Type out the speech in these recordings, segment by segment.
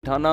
اٹھانا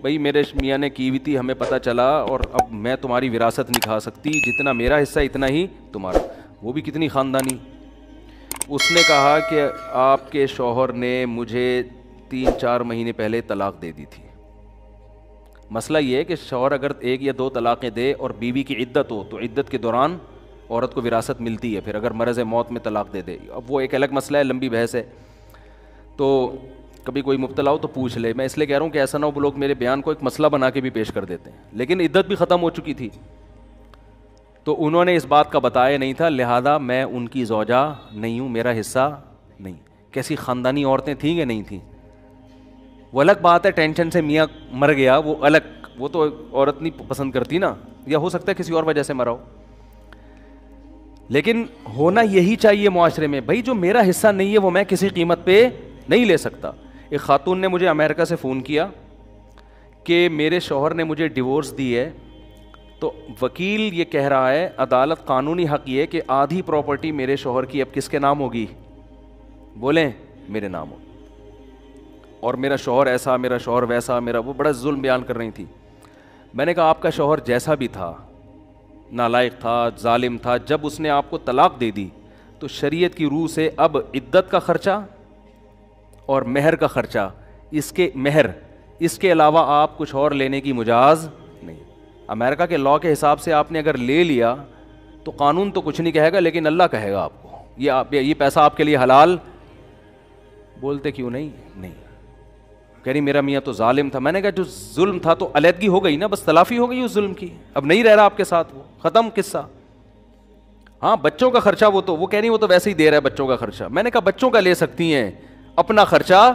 بھائی میرے میاں نے کی ہوئی تھی, ہمیں پتہ چلا, اور اب میں تمہاری وراثت نہیں کھا سکتی, جتنا میرا حصہ اتنا ہی تمہارا. وہ بھی کتنی خاندانی. اس نے کہا کہ آپ کے شوہر نے مجھے 3-4 مہینے پہلے طلاق دے دی تھی. مسئلہ یہ ہے کہ شوہر اگر 1 یا 2 طلاقیں دے اور بیوی کی عدت ہو تو عدت کے دوران عورت کو وراثت ملتی ہے, پھر اگر مرض موت میں طلاق دے دے, اب وہ ایک الگ مسئلہ ہے, لمبی بحث ہے. تو کبھی کوئی مبتلا ہو تو پوچھ لے. میں اس لیے کہہ رہا ہوں کہ ایسا نہ ہو وہ لوگ میرے بیان کو ایک مسئلہ بنا کے بھی پیش کر دیتے ہیں, لیکن عدت بھی ختم ہو چکی تھی. تو انہوں نے اس بات کا بتایا نہیں تھا, لہذا میں ان کی زوجہ نہیں ہوں, میرا حصہ نہیں. کیسی خاندانی عورتیں تھیں کہ نہیں تھیں, وہ الگ بات ہے. ٹینشن سے میاں مر گیا وہ الگ, وہ تو عورت نہیں پسند کرتی نا, یا ہو سکتا ہے کسی اور وجہ سے مرا ہو, لیکن ہونا یہی چاہیے معاشرے میں. بھائی جو میرا حصہ نہیں ہے وہ میں کسی قیمت پہ نہیں لے سکتا. ایک خاتون نے مجھے امریکہ سے فون کیا کہ میرے شوہر نے مجھے ڈیورس دی ہے, تو وکیل یہ کہہ رہا ہے, عدالت قانونی حق یہ ہے کہ آدھی پراپرٹی میرے شوہر کی اب کس کے نام ہوگی, بولیں میرے نام ہوگی, اور میرا شوہر ایسا, میرا شوہر ویسا, میرا وہ بڑا ظلم بیان کر رہی تھی. میں نے کہا آپ کا شوہر جیسا بھی تھا, نالائق تھا, ظالم تھا, جب اس نے آپ کو طلاق دے دی تو شریعت کی روح سے اب عدت کا خرچہ اور مہر کا خرچہ, اس کے علاوہ آپ کچھ اور لینے کی مجاز نہیں. امریکہ کے لاء کے حساب سے آپ نے اگر لے لیا تو قانون تو کچھ نہیں کہے گا, لیکن اللہ کہے گا آپ کو یہ پیسہ آپ کے لیے حلال. بولتے کیوں نہیں, کہہ رہی میرا میاں تو ظالم تھا. میں نے کہا جو ظلم تھا تو علیحدگی ہو گئی نا, بس تلافی ہو گئی اس ظلم کی, اب نہیں رہ رہا آپ کے ساتھ, وہ ختم قصہ. ہاں بچوں کا خرچہ وہ کہہ رہی وہ تو ویسے ہی دے رہا ہے بچوں کا خرچہ. میں نے کہا بچوں کا لے سکتی ہیں اپنا خرچہ,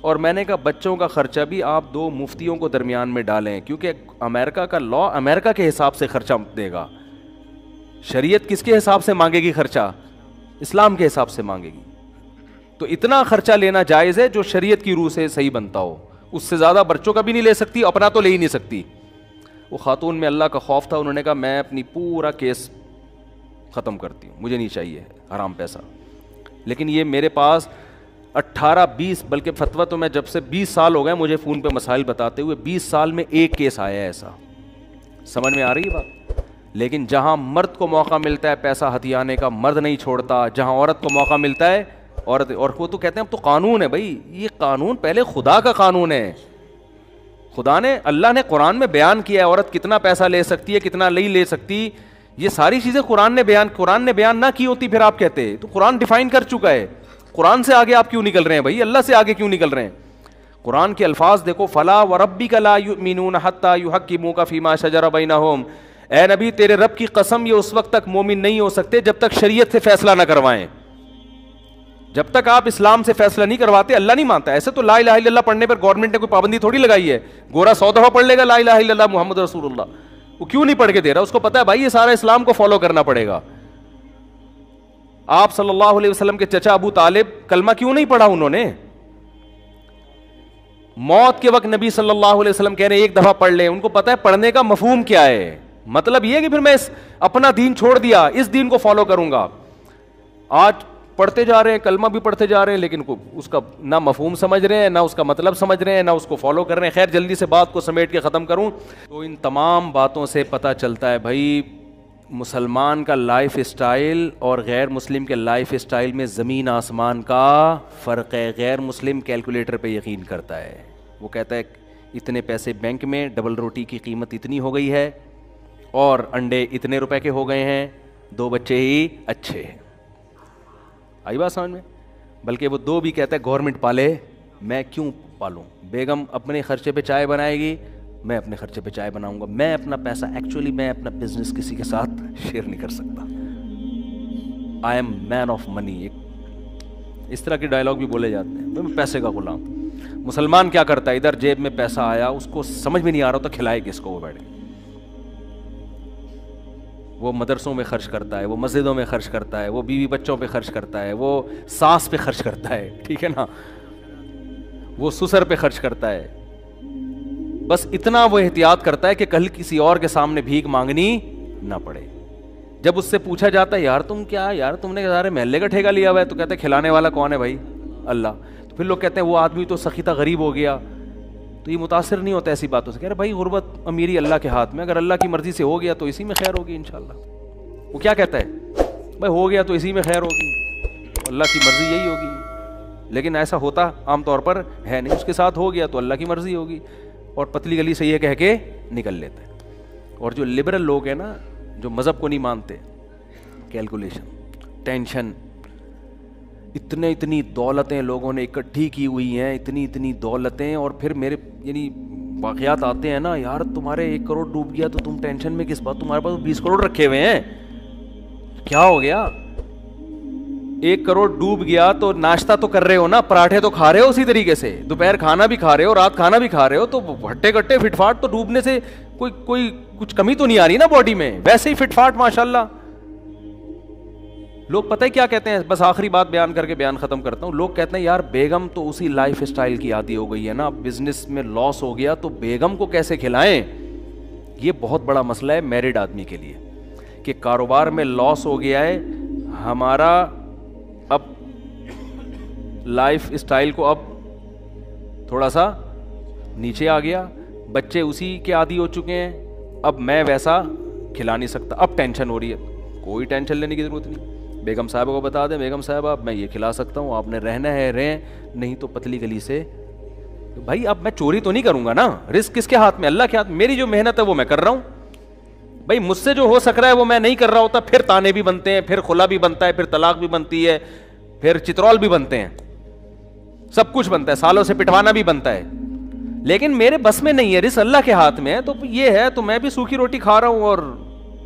اور میں نے کہا بچوں کا خرچہ بھی آپ 2 مفتیوں کو درمیان میں ڈالیں, کیونکہ امریکہ کا لاء امریکہ کے حساب سے خرچہ دے گا. شریعت کس کے حساب سے مانگے گی خرچہ, اسلام کے حساب سے مانگے گی. تو اتنا خرچہ لینا جائز ہے جو شریعت کی روح سے صحیح بنتا ہو, اس سے زیادہ بچوں کا بھی نہیں لے سکتی, اپنا تو لے ہی نہیں سکتی. وہ خاتون میں اللہ کا خوف تھا, انہوں نے کہا میں اپنی پورا کیس ختم کرتی ہوں, مجھے نہیں چاہیے حرام پیسہ. لیکن یہ میرے پاس 18-20 بلکہ فتویٰ تو میں جب سے 20 سال ہو گئے مجھے فون پہ مسائل بتاتے ہوئے, 20 سال میں ایک کیس آیا ہے ایسا. سمجھ میں آ رہی ہے بات. لیکن جہاں مرد کو موقع ملتا ہے پیسہ ہتھیانے کا, مرد نہیں چھوڑتا. جہاں عورت کو موقع ملتا ہے عورت, اور وہ تو کہتے ہیں اب تو قانون ہے. بھائی یہ قانون پہلے خدا کا قانون ہے, خدا نے, اللہ نے قرآن میں بیان کیا ہے عورت کتنا پیسہ لے سکتی ہے, کتنا نہیں لے سکتی. یہ ساری چیزیں قرآن نے بیان نہ کی ہوتی پھر آپ کہتے, تو قرآن ڈیفائن کر چکا ہے. قرآن سے آگے آپ کیوں نکل رہے ہیں بھائی, اللہ سے آگے کیوں نکل رہے ہیں. قرآن کے الفاظ دیکھو, فلا وربک لا یؤمنون حتی یحکموک فیما شجر بینہم. اے نبی تیرے رب کی قسم یہ اس وقت تک مومن نہیں ہو سکتے جب تک شریعت سے فیصلہ نہ کروائیں. جب تک آپ اسلام سے فیصلہ نہیں کرواتے اللہ نہیں مانتا. ایسے تو لا الہ الا اللہ پڑھنے پر گورنمنٹ نے کوئی پابندی تھوڑی لگائی ہے. گورا 100 دفعہ پڑھ لے گا لا الہ الا اللہ محمد رسول اللہ, وہ کیوں نہیں پڑھ کے دے رہا, اس کو پتا ہے بھائی یہ سارا اسلام کو فالو کرنا پڑے گا. آپ صلی اللہ علیہ وسلم کے چچا ابو طالب کلمہ کیوں نہیں پڑھا انہوں نے, موت کے وقت نبی صلی اللہ علیہ وسلم کہہ رہے ہیں ایک دفعہ پڑھ لیں. ان کو پتا ہے پڑھنے کا مفہوم کیا ہے, مطلب یہ کہ پھر میں اپنا دین چھوڑ دیا, اس دین کو فالو کروں گا. آج پڑھتے جا رہے ہیں, کلمہ بھی پڑھتے جا رہے ہیں, لیکن اس کا نہ مفہوم سمجھ رہے ہیں, نہ اس کا مطلب سمجھ رہے ہیں, نہ اس کو فالو کر رہے ہیں. خیر جلدی سے بات کو سمیٹ کے ختم کروں تو ان تمام باتوں سے پتہ چلتا ہے بھائی مسلمان کا لائف اسٹائل اور غیر مسلم کے لائف اسٹائل میں زمین آسمان کا فرق ہے. غیر مسلم کیلکولیٹر پہ یقین کرتا ہے, وہ کہتا ہے اتنے پیسے بینک میں, ڈبل روٹی کی قیمت اتنی ہو گئی ہے, اور انڈے اتنے روپے کے ہو گئے ہیں, 2 بچے ہی اچھے ہیں. آئی بات سمجھ میں. بلکہ وہ 2 بھی کہتا ہے گورنمنٹ پالے, میں کیوں پالوں. بیگم اپنے خرچے پہ چائے بنائے گی, میں اپنے خرچے پہ چائے بناؤں گا. میں اپنا پیسہ ایکچولی میں اپنا بزنس کسی کے ساتھ شیئر نہیں کر سکتا. I am main of money. اس طرح کے ڈائلاگ بھی بولے جاتے ہیں, میں پیسے کا غلام. مسلمان کیا کرتا ہے, ادھر جیب میں پیسہ آیا, اس کو سمجھ میں نہیں آ رہا تو کھلائے کس کو, وہ بیٹھ کے وہ مدرسوں میں خرچ کرتا ہے, وہ مسجدوں میں خرچ کرتا ہے, وہ بیوی بچوں پہ خرچ کرتا ہے, وہ ساس پہ خرچ کرتا ہے, ٹھیک ہے نا, وہ سسر پہ خرچ کرتا ہے. بس اتنا وہ احتیاط کرتا ہے کہ کل کسی اور کے سامنے بھیک مانگنی نہ پڑے. جب اس سے پوچھا جاتا ہے یار تم کیا, یار تم نے سارے محلے کا ٹھیکہ لیا ہوا ہے, تو کہتے ہیں کھلانے والا کون ہے بھائی, اللہ. تو پھر لوگ کہتے ہیں وہ آدمی تو سخیتہ غریب ہو گیا. تو یہ متاثر نہیں ہوتا ایسی باتوں سے. کہہ رہے بھائی غربت امیری اللہ کے ہاتھ میں, اگر اللہ کی مرضی سے ہو گیا تو اسی میں خیر ہوگی انشاءاللہ. وہ کیا کہتا ہے بھائی ہو گیا تو اسی میں خیر ہوگی, اللہ کی مرضی یہی ہوگی. لیکن ایسا ہوتا عام طور پر ہے نہیں, اس کے ساتھ ہو گیا تو اللہ کی مرضی ہوگی, اور پتلی گلی سے یہ کہہ کے نکل لیتا ہے. اور جو لبرل لوگ ہیں نا, جو مذہب کو نہیں مانتے, کیلکولیشن, ٹینشن, اتنی دولتیں لوگوں نے اکٹھی کی ہوئی ہیں, اتنی دولتیں, اور پھر میرے یعنی واقعات آتے ہیں نا, یار تمہارے 1 کروڑ ڈوب گیا تو تم ٹینشن میں کس بات, تمہارے پاس 20 کروڑ رکھے ہوئے ہیں, کیا ہو گیا؟ 1 کروڑ ڈوب گیا تو ناشتہ تو کر رہے ہو نا, پراٹھے تو کھا رہے ہو اسی طریقے سے, دوپہر کھانا بھی کھا رہے ہو, رات کھانا بھی کھا رہے ہو, تو ہٹے کٹے فٹ فاٹ تو ڈوبنے سے کوئی کچھ کمی تو نہیں آ رہی نا باڈی میں, ویسے ہی فٹ فاٹ ماشاءاللہ. لوگ پتہ ہے کیا کہتے ہیں, بس آخری بات بیان کر کے بیان ختم کرتا ہوں. لوگ کہتے ہیں یار بیگم تو اسی لائف اسٹائل کی عادی ہو گئی ہے نا, بزنس میں لاس ہو گیا تو بیگم کو کیسے کھلائیں. یہ بہت بڑا مسئلہ ہے میرڈ آدمی کے لیے, کہ کاروبار میں لاس ہو گیا ہے, ہمارا اب لائف اسٹائل کو اب تھوڑا سا نیچے آ گیا, بچے اسی کے عادی ہو چکے ہیں, اب میں ویسا کھلا نہیں سکتا, اب ٹینشن ہو رہی ہے. کوئی ٹینشن لینے کی ضرورت نہیں, بیگم صاحبہ کو بتا دیں, بیگم صاحبہ میں یہ کھلا سکتا ہوں, آپ نے رہنا ہے رہیں, نہیں تو پتلی گلی سے. بھائی اب میں چوری تو نہیں کروں گا نا, رزق کس کے ہاتھ میں, اللہ کے ہاتھ. میری جو محنت ہے وہ میں کر رہا ہوں, بھائی مجھ سے جو ہو سک رہا ہے وہ میں نہیں کر رہا ہوتا, پھر تانے بھی بنتے ہیں, پھر خلا بھی بنتا ہے, پھر طلاق بھی بنتی ہے, پھر چترول بھی بنتے ہیں, سب کچھ بنتا ہے, سالوں سے پٹوانا بھی بنتا ہے. لیکن میرے بس میں نہیں ہے, رزق اللہ کے ہاتھ میں ہے. تو یہ ہے, تو میں بھی سوکھی روٹی کھا رہا ہوں, اور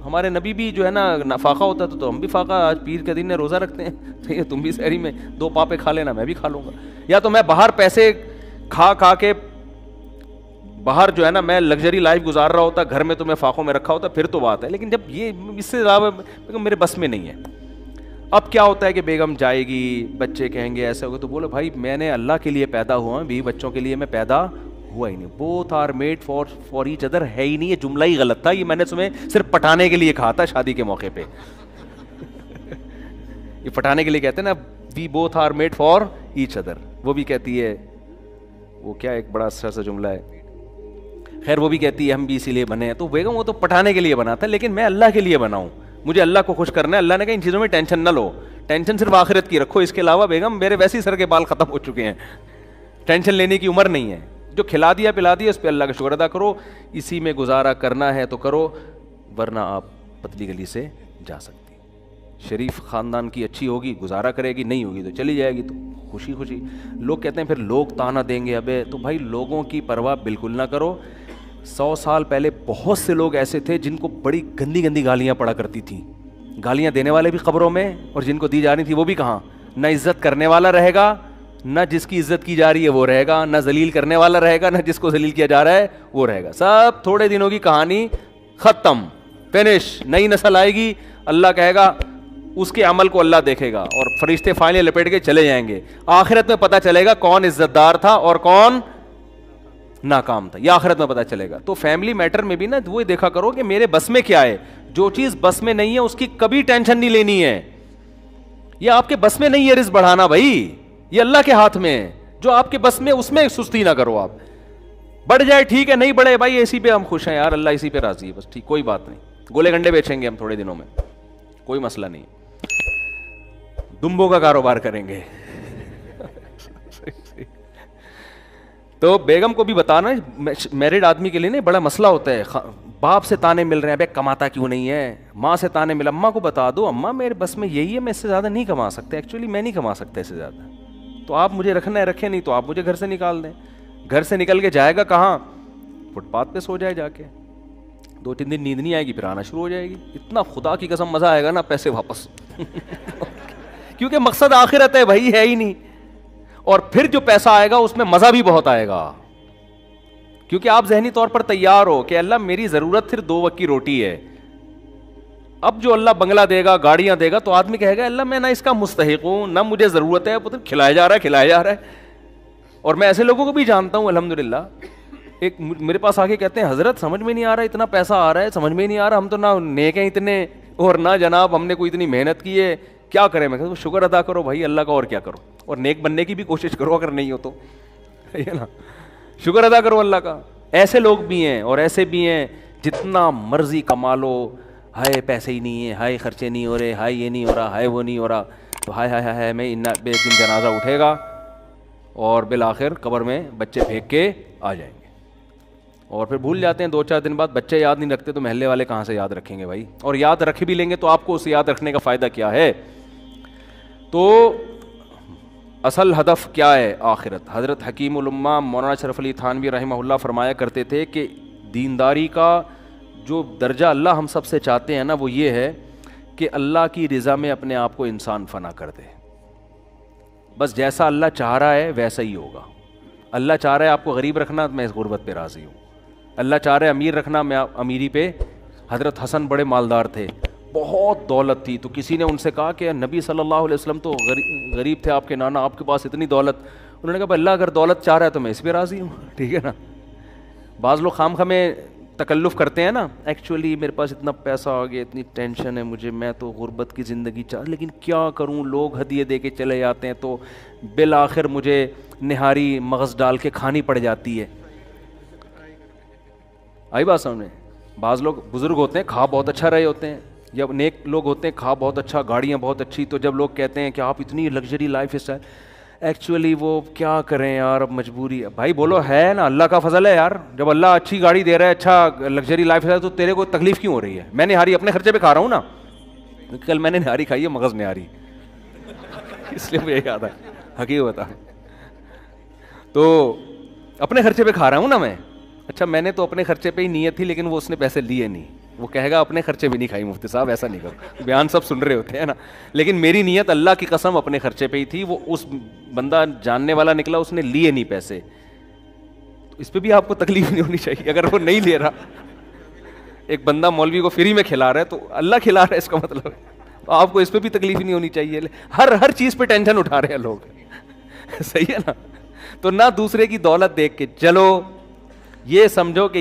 ہمارے نبی بھی جو ہے نا فاقہ ہوتا ہے تو ہم بھی فاقہ, آج پیر کے دن روزہ رکھتے ہیں, تو یہ تم بھی سحری میں 2 پاپے کھا لینا, میں بھی کھا لوں گا. یا تو میں باہر پیسے کھا کے باہر جو ہے نا میں لگژری لائف گزار رہا ہوتا, گھر میں تو میں فاقوں میں رکھا ہوتا, پھر تو بات ہے. لیکن جب یہ اس سے زیادہ میرے بس میں نہیں ہے. اب کیا ہوتا ہے کہ بیگم جائے گی, بچے کہیں گے ایسے ہوگا, تو بولو بھائی میں نے اللہ کے لیے پیدا ہوا, بیوی بچوں کے لیے میں پیدا ہوا ہی نہیں. Both are made for each other ہے ہی نہیں, یہ جملہ ہی غلط تھا, یہ میں نے تمہیں صرف پٹانے کے لیے کہا تھا شادی کے موقع پہ. یہ پٹانے کے لیے کہتے ہیں نا, we both are made for each other. وہ بھی کہتی ہے, وہ کیا ایک بڑا اچھا سا جملہ ہے, خیر وہ بھی کہتی ہے ہم بھی اسی لیے بنے ہیں. تو بیگم وہ تو پٹانے کے لیے بنا تھا, لیکن میں اللہ کے لیے بنا ہوں, مجھے اللہ کو خوش کرنا ہے. اللہ نے کہا ان چیزوں میں ٹینشن نہ لو, ٹینشن صرف آخرت کی رکھو, اس کے علاوہ بیگم میرے ویسے ہی سر کے بال ختم ہو چکے ہیں, ٹینشن لینے کی عمر نہیں ہے. جو کھلا دیا پلا دیا اس پہ اللہ کا شکر ادا کرو, اسی میں گزارا کرنا ہے تو کرو, ورنہ آپ پتلی گلی سے جا سکتی. شریف خاندان کی اچھی ہوگی گزارا کرے گی, نہیں ہوگی تو چلی جائے گی, تو خوشی خوشی. لوگ کہتے ہیں پھر لوگ تانا دیں گے, ابے تو بھائی لوگوں کی پرواہ بالکل نہ کرو. 100 سال پہلے بہت سے لوگ ایسے تھے جن کو بڑی گندی گالیاں پڑا کرتی تھیں, گالیاں دینے والے بھی قبروں میں, اور جن کو دی جا رہی تھی وہ بھی کہاں. نہ عزت کرنے والا رہے گا, نہ جس کی عزت کی جا رہی ہے وہ رہے گا, نہ ذلیل کرنے والا رہے گا, نہ جس کو ذلیل کیا جا رہا ہے وہ رہے گا. سب تھوڑے دنوں کی کہانی, ختم, فنش. نئی نسل آئے گی, اللہ کہے گا اس کے عمل کو اللہ دیکھے گا, اور فرشتے فائلیں لپیٹ کے چلے جائیں گے. آخرت میں پتہ چلے گا کون عزت دار تھا اور کون ناکام تھا, یہ آخرت میں پتہ چلے گا. تو فیملی میٹر میں بھی نا وہ دیکھا کرو کہ میرے بس میں کیا ہے. جو چیز بس میں نہیں ہے اس کی کبھی ٹینشن نہیں لینی ہے. یہ آپ کے بس میں نہیں ہے رزق بڑھانا بھائی, یہ اللہ کے ہاتھ میں ہے. جو آپ کے بس میں اس میں سستی نہ کرو. آپ بڑھ جائے ٹھیک ہے, نہیں بڑھے بھائی اسی پہ ہم خوش ہیں یار, اللہ اسی پہ راضی ہے بس, ٹھیک, کوئی بات نہیں. گولے گنڈے بیچیں گے ہم تھوڑے دنوں میں, کوئی مسئلہ نہیں. دمبوں کا کاروبار کریں گے. تو بیگم کو بھی بتانا, میرڈ آدمی کے لیے نہیں بڑا مسئلہ ہوتا ہے. باپ سے تانے مل رہے ہیں, بے کماتا کیوں نہیں ہے, ماں سے تانے مل, اماں کو بتا دو اماں میرے بس میں یہی ہے, میں اس سے زیادہ نہیں کما سکتا, ایکچولی میں نہیں کما سکتا اس سے زیادہ, تو آپ مجھے رکھنا ہے رکھے, نہیں تو آپ مجھے گھر سے نکال دیں. گھر سے نکل کے جائے گا کہاں, فٹ پاتھ پہ سو جائے جا کے, 2-3 دن نیند نہیں آئے گی, پھر آنا شروع ہو جائے گی. اتنا خدا کی قسم مزہ آئے گا نا, پیسے واپس. کیونکہ مقصد آخرت ہے بھائی, ہے ہی نہیں. اور پھر جو پیسہ آئے گا اس میں مزہ بھی بہت آئے گا, کیونکہ آپ ذہنی طور پر تیار ہو کہ اللہ میری ضرورت صرف 2 وقت کی روٹی ہے. اب جو اللہ بنگلہ دے گا, گاڑیاں دے گا, تو آدمی کہے گا اللہ میں نہ اس کا مستحق ہوں, نہ مجھے ضرورت ہے, پتہ کھلایا جا رہا ہے. اور میں ایسے لوگوں کو بھی جانتا ہوں الحمدللہ. ایک میرے پاس آ کے کہتے ہیں حضرت سمجھ میں نہیں آ رہا, اتنا پیسہ آ رہا ہے, سمجھ میں نہیں آ رہا, ہم تو نہ نیک ہیں اتنے, اور نہ جناب ہم نے کوئی اتنی محنت کی ہے, کیا کریں. میں کہتا ہوں شکر ادا کرو بھائی اللہ کا, اور کیا کرو, اور نیک بننے کی بھی کوشش کرو اگر نہیں ہو تو, ہے نا. شکر ادا کرو اللہ کا. ایسے لوگ بھی ہیں اور ایسے بھی ہیں جتنا مرضی کما لو, ہائے پیسے ہی نہیں ہیں, ہائے خرچے نہیں ہو رہے, ہائے یہ نہیں ہو رہا, ہائے وہ نہیں ہو رہا, تو ہائے ہائے ہائے میں ایک دن جنازہ اٹھے گا اور بالآخر قبر میں بچے پھینک کے آ جائیں گے. اور پھر بھول جاتے ہیں 2-4 دن بعد, بچے یاد نہیں رکھتے تو محلے والے کہاں سے یاد رکھیں گے بھائی, اور یاد رکھ بھی لیں گے تو آپ کو اسے یاد رکھنے کا فائدہ کیا ہے. تو اصل ہدف کیا ہے؟ آخرت. حضرت حکیم الامہ مولانا اشرف علی تھانوی رحمہ اللہ فرمایا کرتے تھے کہ دینداری کا جو درجہ اللہ ہم سب سے چاہتے ہیں نا, وہ یہ ہے کہ اللہ کی رضا میں اپنے آپ کو انسان فنا کر دے. بس جیسا اللہ چاہ رہا ہے ویسا ہی ہوگا. اللہ چاہ رہا ہے آپ کو غریب رکھنا, میں اس غربت پہ راضی ہوں. اللہ چاہ رہا ہے امیر رکھنا, میں امیری پہ. حضرت حسن بڑے مالدار تھے, بہت دولت تھی, تو کسی نے ان سے کہا کہ نبی صلی اللہ علیہ وسلم تو غریب تھے, آپ کے نانا, آپ کے پاس اتنی دولت. انہوں نے کہا اللہ اگر دولت چاہ رہا ہے تو میں اس پہ راضی ہوں. ٹھیک ہے نا. بعض لوگ خام خامے تکلف کرتے ہیں نا, ایکچولی میرے پاس اتنا پیسہ آ گیا, اتنی ٹینشن ہے مجھے, میں تو غربت کی زندگی لیکن کیا کروں, لوگ ہدیے دے کے چلے جاتے ہیں تو بالآخر مجھے نہاری مغز ڈال کے کھانی پڑ جاتی ہے. آئی بات سمجھ میں؟ بعض لوگ بزرگ ہوتے ہیں, کھا بہت اچھا رہے ہوتے ہیں, جب نیک لوگ ہوتے ہیں کھا بہت اچھا, گاڑیاں بہت اچھی, تو جب لوگ کہتے ہیں کہ آپ اتنی لگژری لائف اسٹائل, ایکچولی وہ کیا کریں یار, اب مجبوری ہے. بھائی بولو ہے نا, اللہ کا فضل ہے یار. جب اللہ اچھی گاڑی دے رہا ہے, اچھا لگژری لائف ہے, تو تیرے کو تکلیف کیوں ہو رہی ہے؟ میں نہاری اپنے خرچے پہ کھا رہا ہوں نا. کل میں نے نہاری کھائی ہے, مغز نہاری, اس لیے مجھے یاد ہے حقیقت بتا. تو اپنے خرچے پہ کھا رہا ہوں نا میں. اچھا میں نے تو اپنے خرچے پہ ہی نیت تھی, لیکن وہ اس نے پیسے لیے نہیں. وہ کہے گا اپنے خرچے بھی نہیں کھائی مفتی صاحب, ایسا نہیں کرو. بیان سب سن رہے ہوتے ہیں نا, لیکن میری نیت اللہ کی قسم اپنے خرچے پہ ہی تھی. وہ اس بندہ جاننے والا نکلا, اس نے لیے نہیں پیسے. تو اس پہ بھی آپ کو تکلیف نہیں ہونی چاہیے. اگر وہ نہیں لے رہا, ایک بندہ مولوی کو فری میں کھلا رہا ہے تو اللہ کھلا رہا ہے, اس کا مطلب آپ کو اس پہ بھی تکلیف نہیں ہونی چاہیے. ہر چیز پہ ٹینشن اٹھا رہے ہیں لوگ. صحیح ہے نا. تو نہ دوسرے کی دولت دیکھ کے چلو, یہ سمجھو کہ